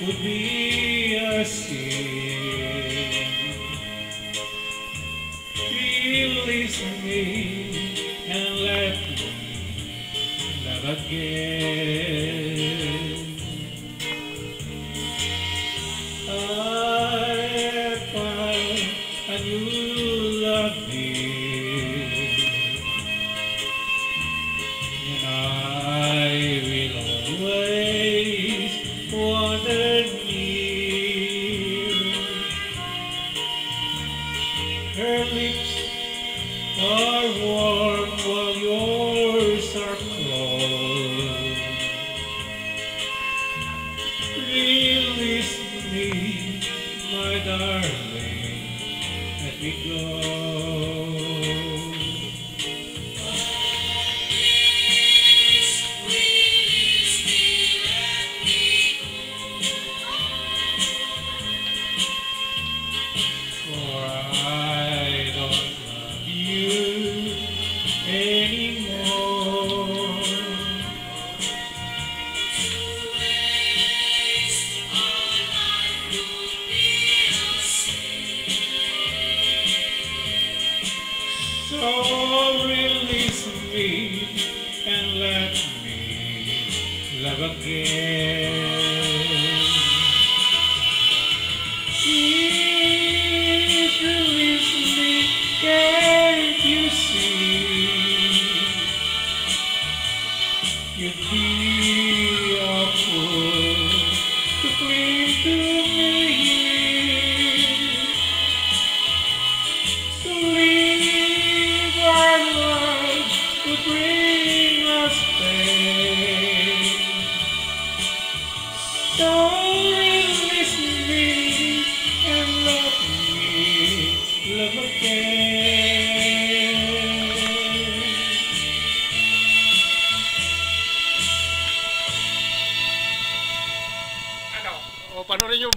would be a sin. Release me and let me love again. I found a new loving, and I will always wander near. Her lips are warm while yours are cold. Release me, my darling, let me go. For I don't love you anymore. So release me and let me love again. Please release me, can't you see? You'd be